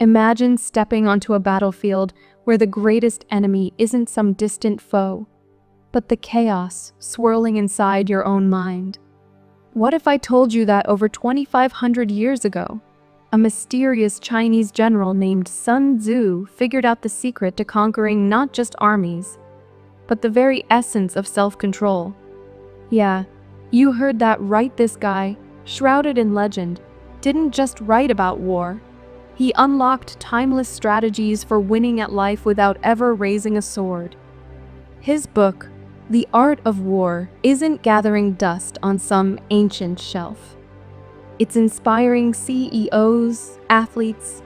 Imagine stepping onto a battlefield where the greatest enemy isn't some distant foe, but the chaos swirling inside your own mind. What if I told you that over 2,500 years ago, a mysterious Chinese general named Sun Tzu figured out the secret to conquering not just armies, but the very essence of self-control? Yeah, you heard that right. This guy, shrouded in legend, didn't just write about war. He unlocked timeless strategies for winning at life without ever raising a sword. His book, The Art of War, isn't gathering dust on some ancient shelf. It's inspiring CEOs, athletes,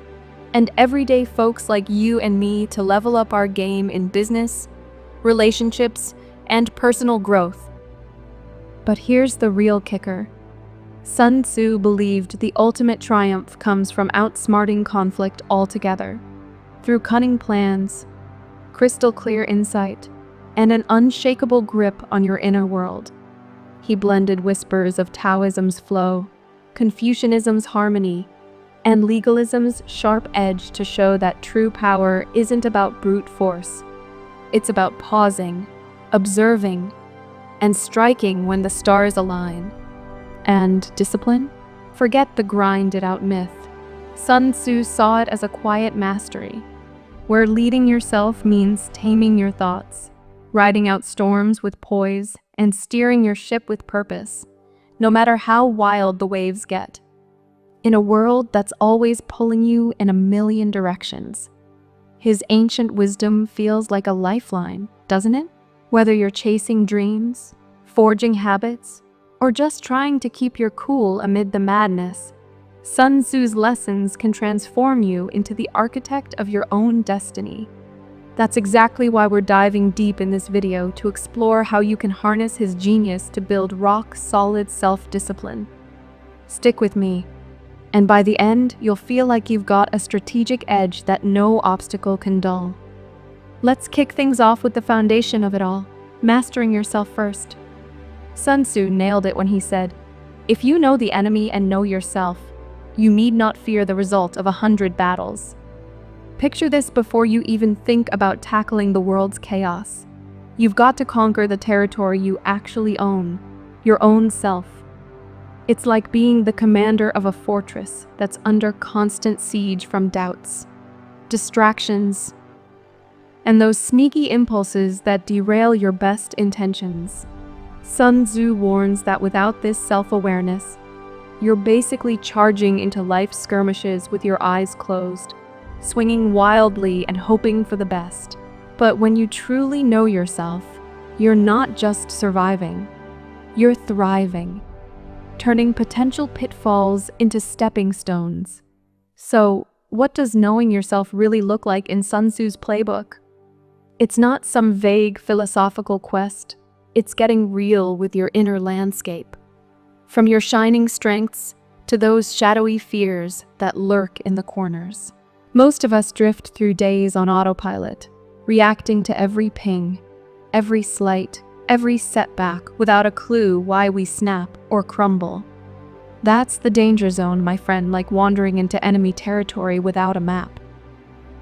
and everyday folks like you and me to level up our game in business, relationships, and personal growth. But here's the real kicker. Sun Tzu believed the ultimate triumph comes from outsmarting conflict altogether, through cunning plans, crystal clear insight, and an unshakable grip on your inner world. He blended whispers of Taoism's flow, Confucianism's harmony, and legalism's sharp edge to show that true power isn't about brute force. It's about pausing, observing, and striking when the stars align. And discipline? Forget the grind-it-out myth. Sun Tzu saw it as a quiet mastery, where leading yourself means taming your thoughts, riding out storms with poise, and steering your ship with purpose, no matter how wild the waves get. In a world that's always pulling you in a million directions, his ancient wisdom feels like a lifeline, doesn't it? Whether you're chasing dreams, forging habits, or just trying to keep your cool amid the madness, Sun Tzu's lessons can transform you into the architect of your own destiny. That's exactly why we're diving deep in this video, to explore how you can harness his genius to build rock-solid self-discipline. Stick with me, and by the end, you'll feel like you've got a strategic edge that no obstacle can dull. Let's kick things off with the foundation of it all, mastering yourself first. Sun Tzu nailed it when he said, "If you know the enemy and know yourself, you need not fear the result of 100 battles." Picture this before you even think about tackling the world's chaos. You've got to conquer the territory you actually own, your own self. It's like being the commander of a fortress that's under constant siege from doubts, distractions, and those sneaky impulses that derail your best intentions. Sun Tzu warns that without this self-awareness, you're basically charging into life's skirmishes with your eyes closed, swinging wildly and hoping for the best. But when you truly know yourself, you're not just surviving, you're thriving, turning potential pitfalls into stepping stones. So, what does knowing yourself really look like in Sun Tzu's playbook? It's not some vague philosophical quest. It's getting real with your inner landscape. From your shining strengths to those shadowy fears that lurk in the corners. Most of us drift through days on autopilot, reacting to every ping, every slight, every setback without a clue why we snap or crumble. That's the danger zone, my friend, like wandering into enemy territory without a map.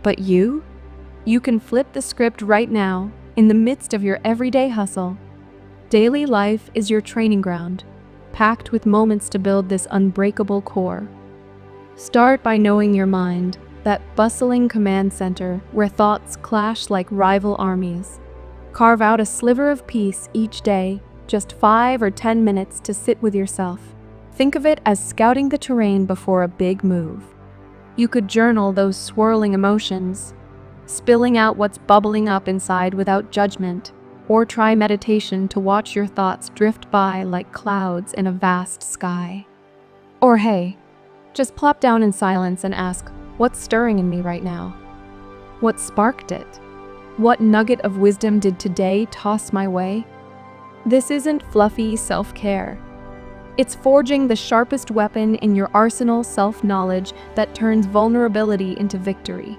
But you can flip the script right now, in the midst of your everyday hustle. Daily life is your training ground, packed with moments to build this unbreakable core. Start by knowing your mind, that bustling command center where thoughts clash like rival armies. Carve out a sliver of peace each day, just 5 or 10 minutes to sit with yourself. Think of it as scouting the terrain before a big move. You could journal those swirling emotions, spilling out what's bubbling up inside without judgment, or try meditation to watch your thoughts drift by like clouds in a vast sky. Or hey, just plop down in silence and ask, what's stirring in me right now? What sparked it? What nugget of wisdom did today toss my way? This isn't fluffy self-care. It's forging the sharpest weapon in your arsenal, self-knowledge that turns vulnerability into victory.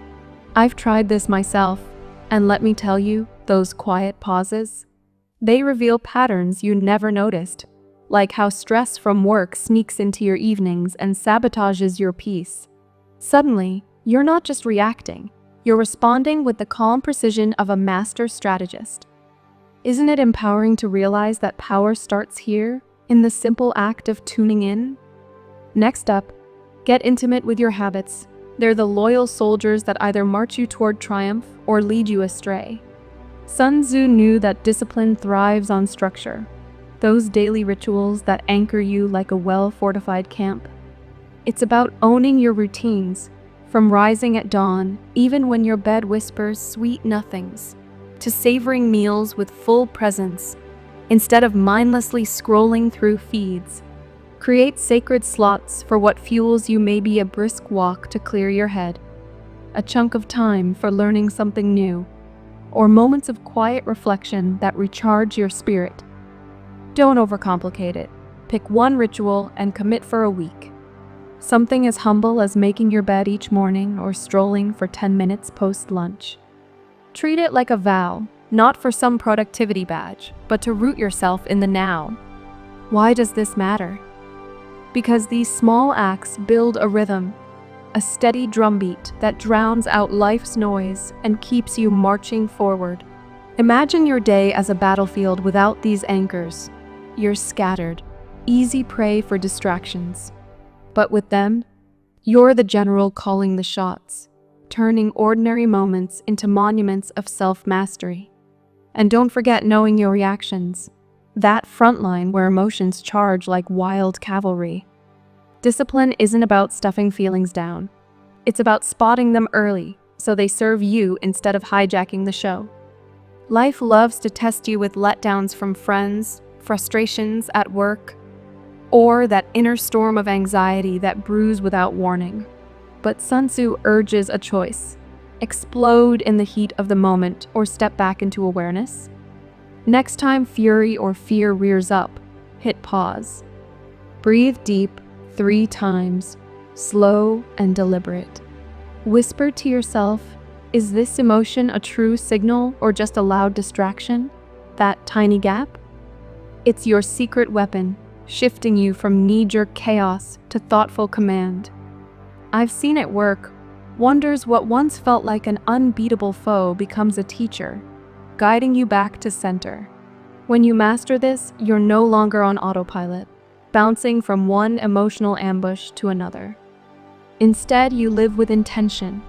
I've tried this myself, and let me tell you, those quiet pauses, they reveal patterns you never noticed, like how stress from work sneaks into your evenings and sabotages your peace. Suddenly, You're not just reacting, you're responding with the calm precision of a master strategist. Isn't it empowering to realize that power starts here, in the simple act of tuning in? Next up, get intimate with your habits. They're the loyal soldiers that either march you toward triumph or lead you astray. Sun Tzu knew that discipline thrives on structure, those daily rituals that anchor you like a well-fortified camp. It's about owning your routines, from rising at dawn, even when your bed whispers sweet nothings, to savoring meals with full presence, instead of mindlessly scrolling through feeds. Create sacred slots for what fuels you, maybe a brisk walk to clear your head, a chunk of time for learning something new, or moments of quiet reflection that recharge your spirit. Don't overcomplicate it. Pick one ritual and commit for a week. Something as humble as making your bed each morning or strolling for 10 minutes post-lunch. Treat it like a vow, not for some productivity badge, but to root yourself in the now. Why does this matter? Because these small acts build a rhythm, a steady drumbeat that drowns out life's noise and keeps you marching forward. Imagine your day as a battlefield without these anchors. You're scattered, easy prey for distractions. But with them, you're the general calling the shots, turning ordinary moments into monuments of self-mastery. And don't forget knowing your reactions, that front line where emotions charge like wild cavalry. Discipline isn't about stuffing feelings down. It's about spotting them early, so they serve you instead of hijacking the show. Life loves to test you with letdowns from friends, frustrations at work, or that inner storm of anxiety that brews without warning. But Sun Tzu urges a choice: explode in the heat of the moment or step back into awareness. Next time fury or fear rears up, hit pause. Breathe deep 3 times, slow and deliberate. Whisper to yourself, is this emotion a true signal or just a loud distraction? That tiny gap? It's your secret weapon, shifting you from knee-jerk chaos to thoughtful command. I've seen it work. Wonders what once felt like an unbeatable foe becomes a teacher, guiding you back to center. When you master this, you're no longer on autopilot, bouncing from one emotional ambush to another. Instead, you live with intention,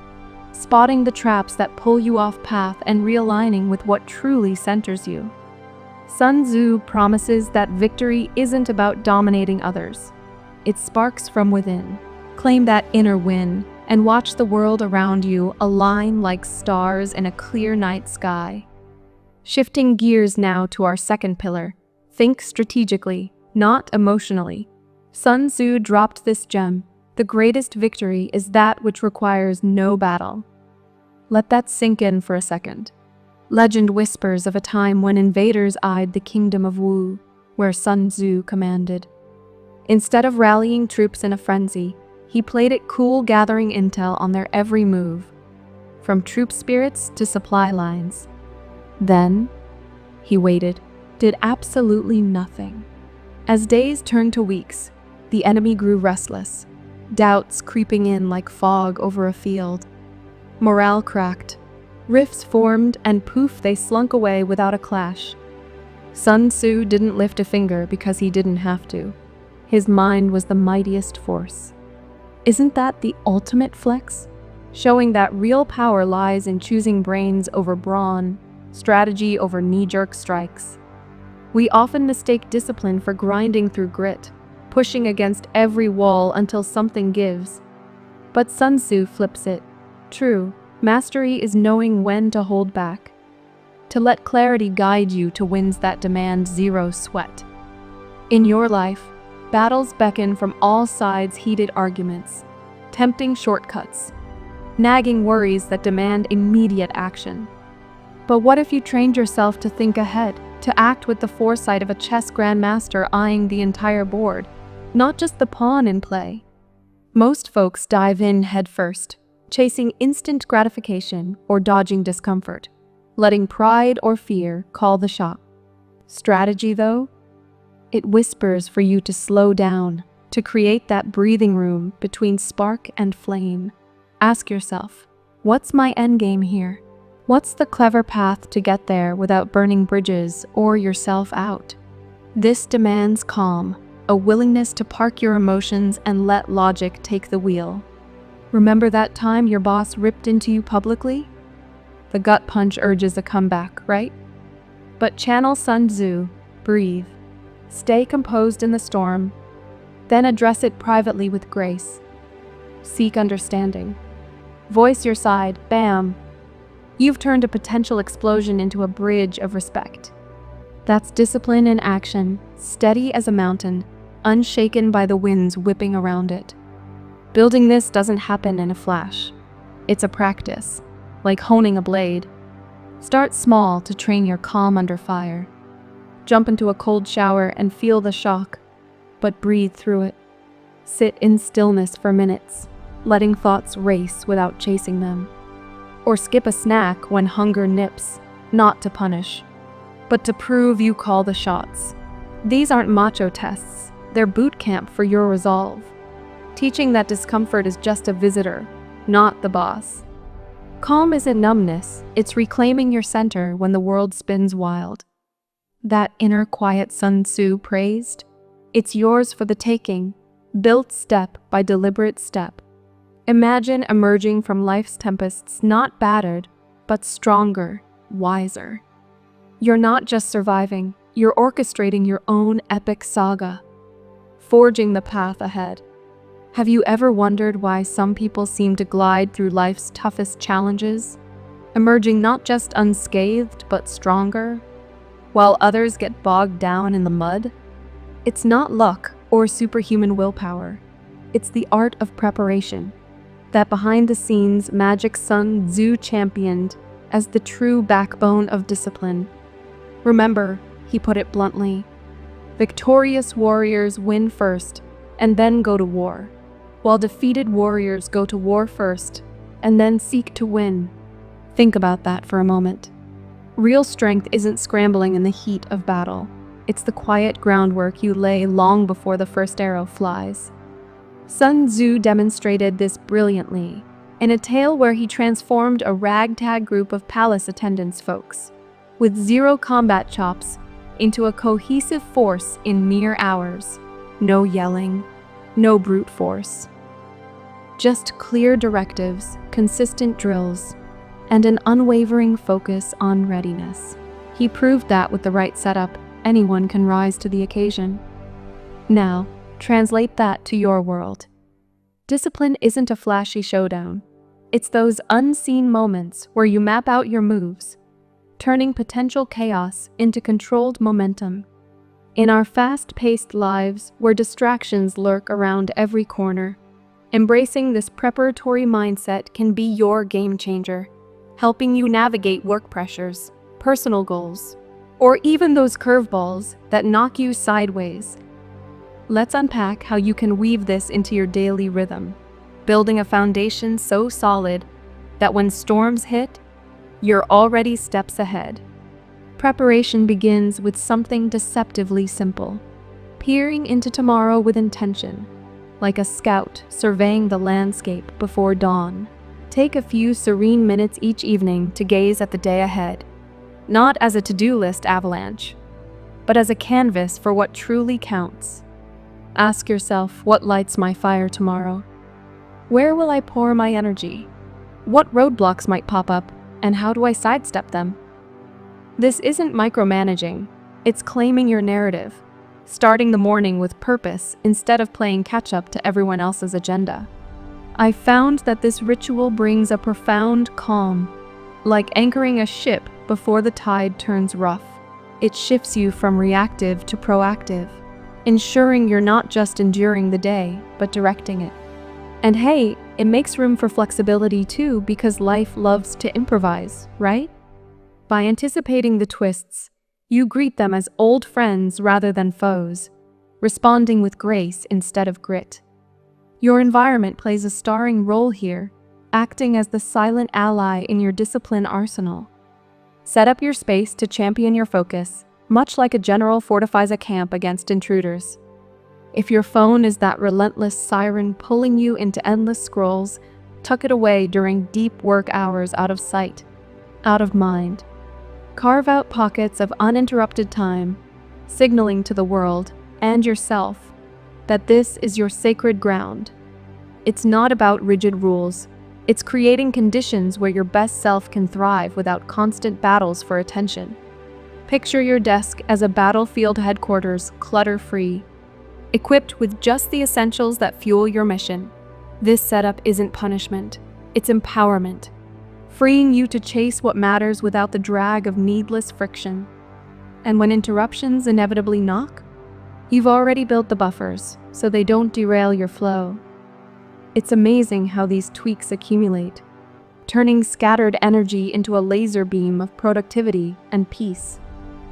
spotting the traps that pull you off path and realigning with what truly centers you. Sun Tzu promises that victory isn't about dominating others. It sparks from within. Claim that inner win and watch the world around you align like stars in a clear night sky. Shifting gears now to our second pillar, think strategically, not emotionally. Sun Tzu dropped this gem: the greatest victory is that which requires no battle. Let that sink in for a second. Legend whispers of a time when invaders eyed the kingdom of Wu, where Sun Tzu commanded. Instead of rallying troops in a frenzy, he played it cool, gathering intel on their every move, from troop spirits to supply lines. Then, he waited, did absolutely nothing. As days turned to weeks, the enemy grew restless, doubts creeping in like fog over a field. Morale cracked. Rifts formed, and poof, they slunk away without a clash. Sun Tzu didn't lift a finger because he didn't have to. His mind was the mightiest force. Isn't that the ultimate flex? Showing that real power lies in choosing brains over brawn, strategy over knee-jerk strikes. We often mistake discipline for grinding through grit, pushing against every wall until something gives. But Sun Tzu flips it. True, mastery is knowing when to hold back, to let clarity guide you to wins that demand zero sweat. In your life, battles beckon from all sides: heated arguments, tempting shortcuts, nagging worries that demand immediate action. But what if you trained yourself to think ahead, to act with the foresight of a chess grandmaster eyeing the entire board, not just the pawn in play? Most folks dive in headfirst, chasing instant gratification or dodging discomfort, letting pride or fear call the shot. Strategy, though? It whispers for you to slow down, to create that breathing room between spark and flame. Ask yourself, what's my endgame here? What's the clever path to get there without burning bridges or yourself out? This demands calm, a willingness to park your emotions and let logic take the wheel. Remember that time your boss ripped into you publicly? The gut punch urges a comeback, right? But channel Sun Tzu, breathe. Stay composed in the storm, then address it privately with grace. Seek understanding. Voice your side, bam. You've turned a potential explosion into a bridge of respect. That's discipline in action, steady as a mountain, unshaken by the winds whipping around it. Building this doesn't happen in a flash. It's a practice, like honing a blade. Start small to train your calm under fire. Jump into a cold shower and feel the shock, but breathe through it. Sit in stillness for minutes, letting thoughts race without chasing them. Or skip a snack when hunger nips, not to punish, but to prove you call the shots. These aren't macho tests, they're boot camp for your resolve. Teaching that discomfort is just a visitor, not the boss. Calm isn't numbness, it's reclaiming your center when the world spins wild. That inner quiet Sun Tzu praised, it's yours for the taking, built step by deliberate step. Imagine emerging from life's tempests not battered, but stronger, wiser. You're not just surviving, you're orchestrating your own epic saga, forging the path ahead. Have you ever wondered why some people seem to glide through life's toughest challenges, emerging not just unscathed but stronger, while others get bogged down in the mud? It's not luck or superhuman willpower. It's the art of preparation, that behind-the-scenes magic Sun Tzu championed as the true backbone of discipline. Remember, he put it bluntly, victorious warriors win first and then go to war, while defeated warriors go to war first and then seek to win. Think about that for a moment. Real strength isn't scrambling in the heat of battle. It's the quiet groundwork you lay long before the first arrow flies. Sun Tzu demonstrated this brilliantly in a tale where he transformed a ragtag group of palace attendants folks with zero combat chops into a cohesive force in mere hours. No yelling, no brute force. Just clear directives, consistent drills, and an unwavering focus on readiness. He proved that with the right setup, anyone can rise to the occasion. Now, translate that to your world. Discipline isn't a flashy showdown. It's those unseen moments where you map out your moves, turning potential chaos into controlled momentum. In our fast-paced lives, where distractions lurk around every corner, embracing this preparatory mindset can be your game changer, helping you navigate work pressures, personal goals, or even those curveballs that knock you sideways. Let's unpack how you can weave this into your daily rhythm, building a foundation so solid that when storms hit, you're already steps ahead. Preparation begins with something deceptively simple, peering into tomorrow with intention, like a scout surveying the landscape before dawn. Take a few serene minutes each evening to gaze at the day ahead, not as a to-do list avalanche, but as a canvas for what truly counts. Ask yourself, what lights my fire tomorrow? Where will I pour my energy? What roadblocks might pop up, and how do I sidestep them? This isn't micromanaging, it's claiming your narrative, starting the morning with purpose instead of playing catch-up to everyone else's agenda. I found that this ritual brings a profound calm, like anchoring a ship before the tide turns rough. It shifts you from reactive to proactive, ensuring you're not just enduring the day, but directing it. And hey, it makes room for flexibility too, because life loves to improvise, right? By anticipating the twists, you greet them as old friends rather than foes, responding with grace instead of grit. Your environment plays a starring role here, acting as the silent ally in your discipline arsenal. Set up your space to champion your focus, much like a general fortifies a camp against intruders. If your phone is that relentless siren pulling you into endless scrolls, Tuck it away during deep work hours, out of sight, out of mind. Carve out pockets of uninterrupted time, signaling to the world and yourself that this is your sacred ground. It's not about rigid rules. It's creating conditions where your best self can thrive without constant battles for attention. Picture your desk as a battlefield headquarters, clutter-free, equipped with just the essentials that fuel your mission. This setup isn't punishment, it's empowerment, freeing you to chase what matters without the drag of needless friction. And when interruptions inevitably knock, you've already built the buffers so they don't derail your flow. It's amazing how these tweaks accumulate, turning scattered energy into a laser beam of productivity and peace.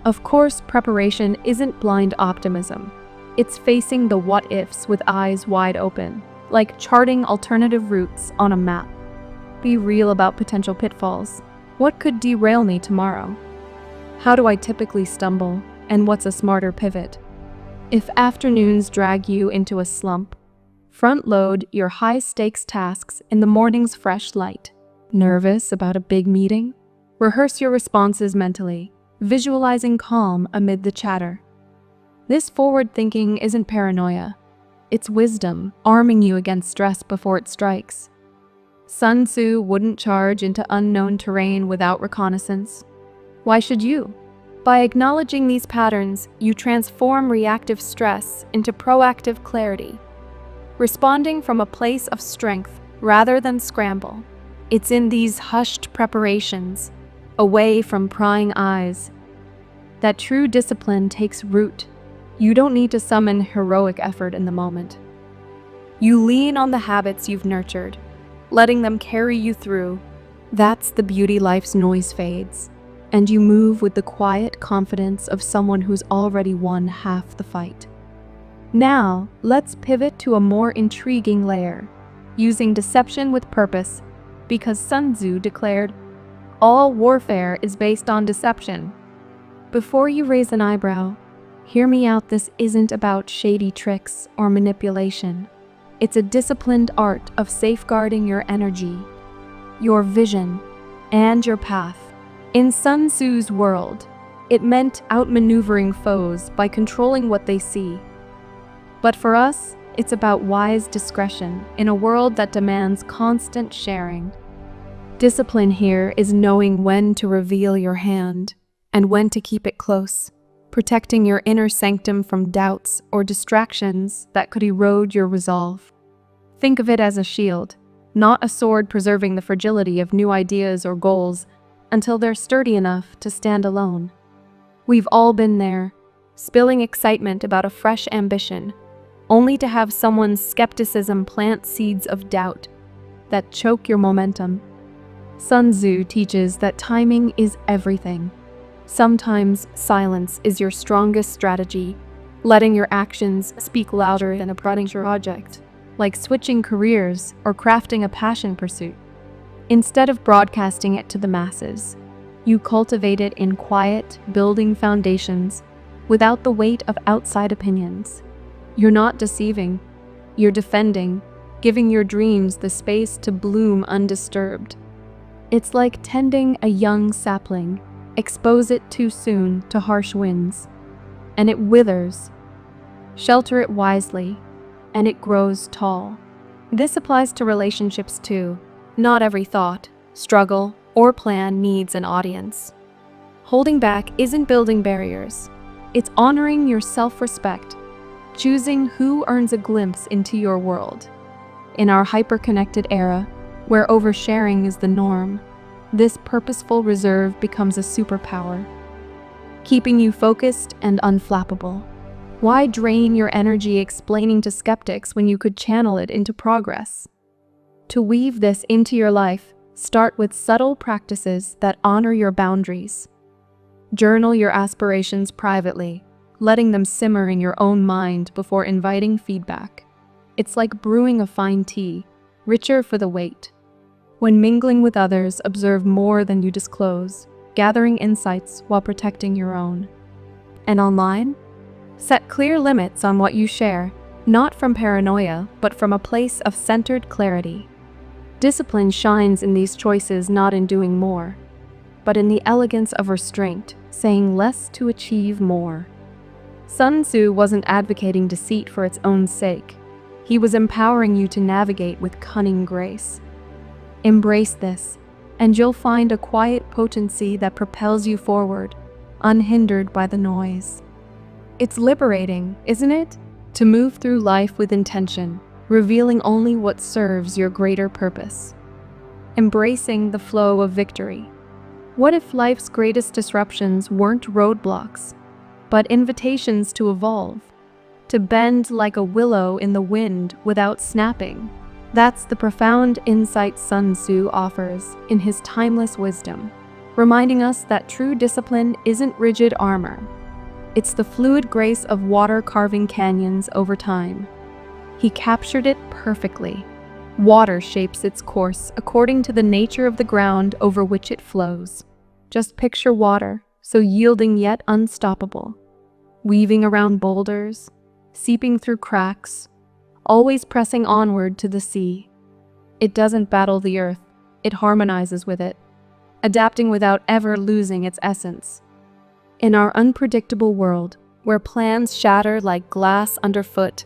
Of course, preparation isn't blind optimism. It's facing the what-ifs with eyes wide open, like charting alternative routes on a map. Be real about potential pitfalls. What could derail me tomorrow? How do I typically stumble? And what's a smarter pivot? If afternoons drag you into a slump, front-load your high-stakes tasks in the morning's fresh light. Nervous about a big meeting? Rehearse your responses mentally, visualizing calm amid the chatter. This forward thinking isn't paranoia. It's wisdom, arming you against stress before it strikes. Sun Tzu wouldn't charge into unknown terrain without reconnaissance. Why should you? By acknowledging these patterns, you transform reactive stress into proactive clarity, responding from a place of strength rather than scramble. It's in these hushed preparations, away from prying eyes, that true discipline takes root. You don't need to summon heroic effort in the moment. You lean on the habits you've nurtured, letting them carry you through. That's the beauty. Life's noise fades, and you move with the quiet confidence of someone who's already won half the fight. Now, let's pivot to a more intriguing layer, using deception with purpose, because Sun Tzu declared, all warfare is based on deception. Before you raise an eyebrow, hear me out. This isn't about shady tricks or manipulation. It's a disciplined art of safeguarding your energy, your vision, and your path. In Sun Tzu's world, it meant outmaneuvering foes by controlling what they see. But for us, it's about wise discretion in a world that demands constant sharing. Discipline here is knowing when to reveal your hand and when to keep it close, protecting your inner sanctum from doubts or distractions that could erode your resolve. Think of it as a shield, not a sword, preserving the fragility of new ideas or goals until they're sturdy enough to stand alone. We've all been there, spilling excitement about a fresh ambition, only to have someone's skepticism plant seeds of doubt that choke your momentum. Sun Tzu teaches that timing is everything. Sometimes silence is your strongest strategy, letting your actions speak louder than a prodding project, like switching careers or crafting a passion pursuit. Instead of broadcasting it to the masses, you cultivate it in quiet, building foundations without the weight of outside opinions. You're not deceiving, you're defending, giving your dreams the space to bloom undisturbed. It's like tending a young sapling. Expose it too soon to harsh winds, and it withers. Shelter it wisely, and it grows tall. This applies to relationships too. Not every thought, struggle, or plan needs an audience. Holding back isn't building barriers. It's honoring your self-respect, choosing who earns a glimpse into your world. In our hyper-connected era, where oversharing is the norm, this purposeful reserve becomes a superpower, keeping you focused and unflappable. Why drain your energy explaining to skeptics when you could channel it into progress? To weave this into your life, start with subtle practices that honor your boundaries. Journal your aspirations privately, letting them simmer in your own mind before inviting feedback. It's like brewing a fine tea, richer for the wait. When mingling with others, observe more than you disclose, gathering insights while protecting your own. And online? Set clear limits on what you share, not from paranoia, but from a place of centered clarity. Discipline shines in these choices, not in doing more, but in the elegance of restraint, saying less to achieve more. Sun Tzu wasn't advocating deceit for its own sake. He was empowering you to navigate with cunning grace. Embrace this, and you'll find a quiet potency that propels you forward, unhindered by the noise. It's liberating, isn't it? To move through life with intention, revealing only what serves your greater purpose. Embracing the flow of victory. What if life's greatest disruptions weren't roadblocks, but invitations to evolve, to bend like a willow in the wind without snapping? That's the profound insight Sun Tzu offers in his timeless wisdom, reminding us that true discipline isn't rigid armor. It's the fluid grace of water carving canyons over time. He captured it perfectly. Water shapes its course according to the nature of the ground over which it flows. Just picture water, so yielding yet unstoppable, weaving around boulders, seeping through cracks, always pressing onward to the sea. It doesn't battle the earth, it harmonizes with it, adapting without ever losing its essence. In our unpredictable world, where plans shatter like glass underfoot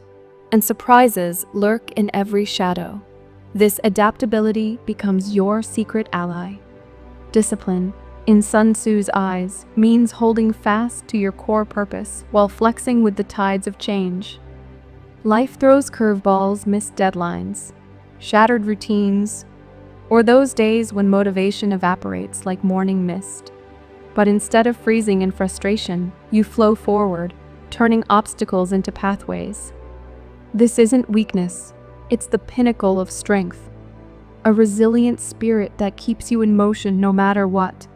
and surprises lurk in every shadow, this adaptability becomes your secret ally. Discipline, in Sun Tzu's eyes, means holding fast to your core purpose while flexing with the tides of change. Life throws curveballs, missed deadlines, shattered routines, or those days when motivation evaporates like morning mist. But instead of freezing in frustration, you flow forward, turning obstacles into pathways. This isn't weakness, it's the pinnacle of strength, a resilient spirit that keeps you in motion no matter what.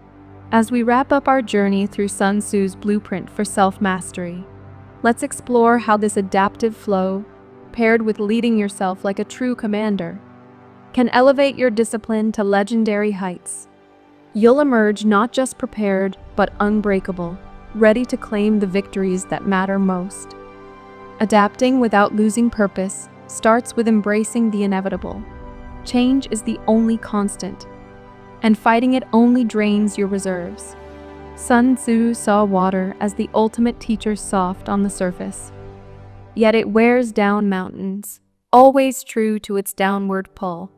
As we wrap up our journey through Sun Tzu's blueprint for self-mastery, let's explore how this adaptive flow, paired with leading yourself like a true commander, can elevate your discipline to legendary heights. You'll emerge not just prepared, but unbreakable, ready to claim the victories that matter most. Adapting without losing purpose starts with embracing the inevitable. Change is the only constant, and fighting it only drains your reserves. Sun Tzu saw water as the ultimate teacher, soft on the surface, yet it wears down mountains, always true to its downward pull.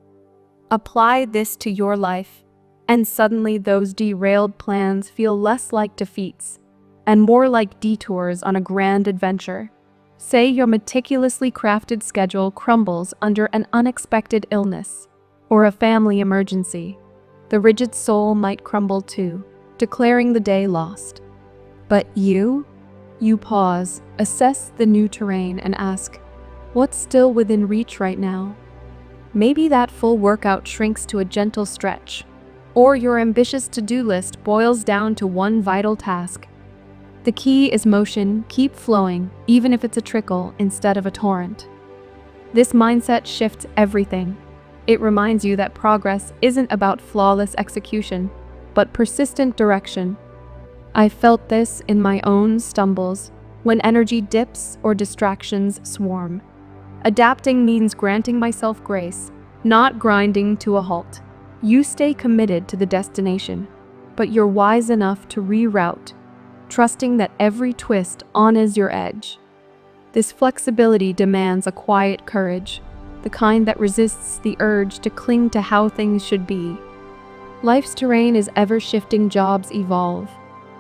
Apply this to your life, and suddenly those derailed plans feel less like defeats and more like detours on a grand adventure. Say your meticulously crafted schedule crumbles under an unexpected illness or a family emergency. The rigid soul might crumble too, declaring the day lost. But you pause, assess the new terrain, and ask, what's still within reach right now? Maybe that full workout shrinks to a gentle stretch, or your ambitious to-do list boils down to one vital task. The key is motion. Keep flowing, even if it's a trickle instead of a torrent. This mindset shifts everything. It reminds you that progress isn't about flawless execution, but persistent direction. I felt this in my own stumbles, when energy dips or distractions swarm. Adapting means granting myself grace, not grinding to a halt. You stay committed to the destination, but you're wise enough to reroute, trusting that every twist honors your edge. This flexibility demands a quiet courage, the kind that resists the urge to cling to how things should be. Life's terrain is ever-shifting, jobs evolve,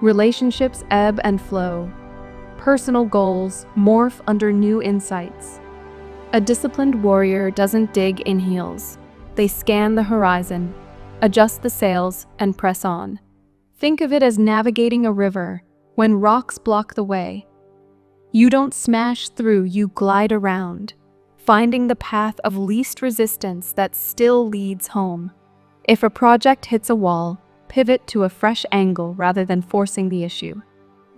relationships ebb and flow, personal goals morph under new insights. A disciplined warrior doesn't dig in heels. They scan the horizon, adjust the sails, and press on. Think of it as navigating a river when rocks block the way. You don't smash through, you glide around, finding the path of least resistance that still leads home. If a project hits a wall, pivot to a fresh angle rather than forcing the issue.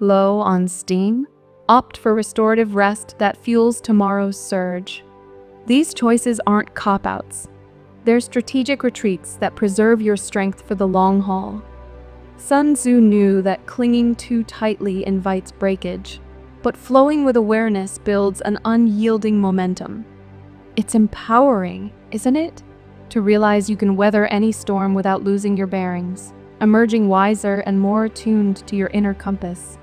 Low on steam? Opt for restorative rest that fuels tomorrow's surge. These choices aren't cop-outs. They're strategic retreats that preserve your strength for the long haul. Sun Tzu knew that clinging too tightly invites breakage, but flowing with awareness builds an unyielding momentum. It's empowering, isn't it? to realize you can weather any storm without losing your bearings, emerging wiser and more attuned to your inner compass.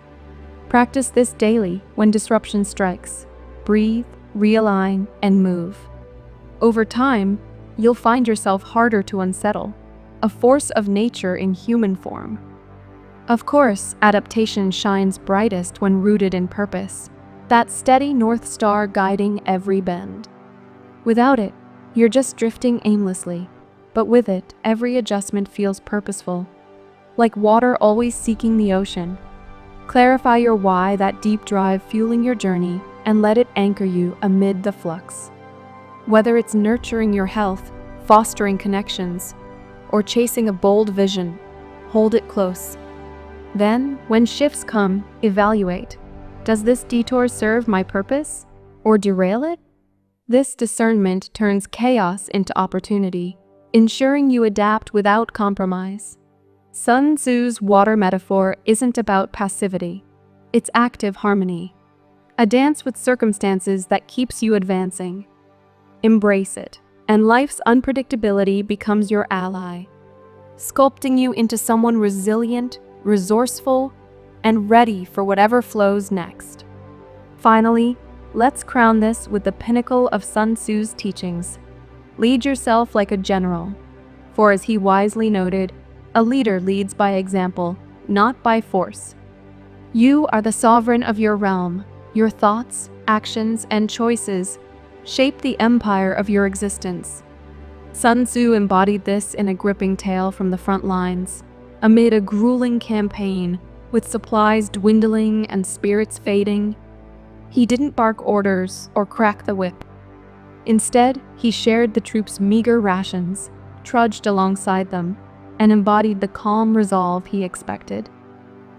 Practice this daily when disruption strikes. Breathe, realign, and move. Over time, you'll find yourself harder to unsettle, a force of nature in human form. Of course, adaptation shines brightest when rooted in purpose, that steady North Star guiding every bend. Without it, you're just drifting aimlessly, but with it, every adjustment feels purposeful, like water always seeking the ocean. Clarify your why, that deep drive fueling your journey, and let it anchor you amid the flux. Whether it's nurturing your health, fostering connections, or chasing a bold vision, hold it close. Then, when shifts come, evaluate. Does this detour serve my purpose or derail it? This discernment turns chaos into opportunity, ensuring you adapt without compromise. Sun Tzu's water metaphor isn't about passivity. It's active harmony, a dance with circumstances that keeps you advancing. Embrace it, and life's unpredictability becomes your ally, sculpting you into someone resilient, resourceful, and ready for whatever flows next. Finally, let's crown this with the pinnacle of Sun Tzu's teachings. Lead yourself like a general, for as he wisely noted, a leader leads by example, not by force. You are the sovereign of your realm. Your thoughts, actions, and choices shape the empire of your existence. Sun Tzu embodied this in a gripping tale from the front lines, amid a grueling campaign with supplies dwindling and spirits fading. He didn't bark orders or crack the whip. Instead, he shared the troops' meager rations, trudged alongside them, and embodied the calm resolve he expected.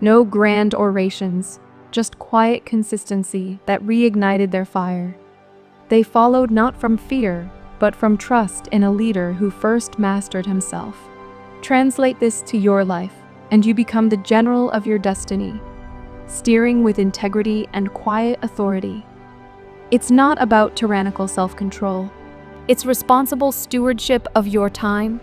No grand orations, just quiet consistency that reignited their fire. They followed not from fear, but from trust in a leader who first mastered himself. Translate this to your life, and you become the general of your destiny, steering with integrity and quiet authority. It's not about tyrannical self-control. It's responsible stewardship of your time,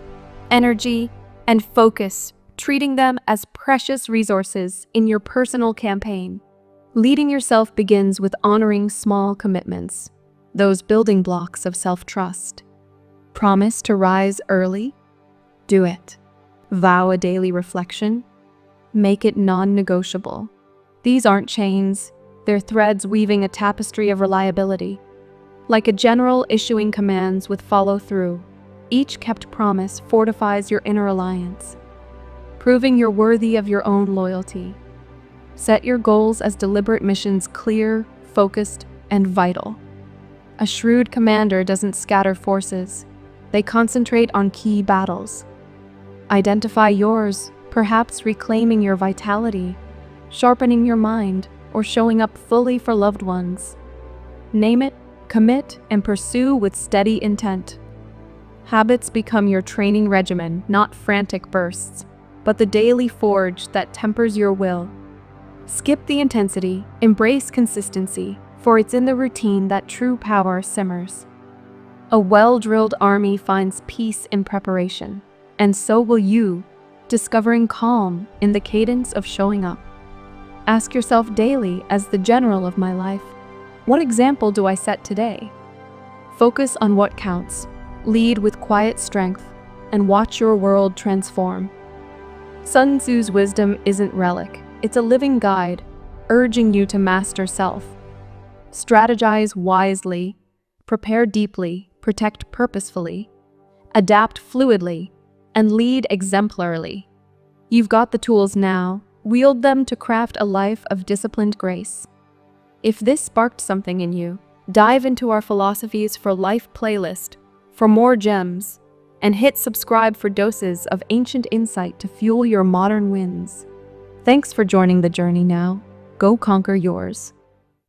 energy, and focus, treating them as precious resources in your personal campaign. Leading yourself begins with honoring small commitments, those building blocks of self-trust. Promise to rise early? Do it. Vow a daily reflection? Make it non-negotiable. These aren't chains, they're threads weaving a tapestry of reliability. Like a general issuing commands with follow-through, each kept promise fortifies your inner alliance, proving you're worthy of your own loyalty. Set your goals as deliberate missions, clear, focused, and vital. A shrewd commander doesn't scatter forces, they concentrate on key battles. Identify yours, perhaps reclaiming your vitality, sharpening your mind, or showing up fully for loved ones. Name it, commit, and pursue with steady intent. Habits become your training regimen, not frantic bursts, but the daily forge that tempers your will. Skip the intensity, embrace consistency, for it's in the routine that true power simmers. A well-drilled army finds peace in preparation, and so will you, discovering calm in the cadence of showing up. Ask yourself daily, as the general of my life, what example do I set today? Focus on what counts, lead with quiet strength, and watch your world transform. Sun Tzu's wisdom isn't relic, it's a living guide, urging you to master self. Strategize wisely, prepare deeply, protect purposefully, adapt fluidly, and lead exemplarily. You've got the tools now, wield them to craft a life of disciplined grace. If this sparked something in you, dive into our Philosophies for Life playlist for more gems, and hit subscribe for doses of ancient insight to fuel your modern wins. Thanks for joining the journey now. Go conquer yours.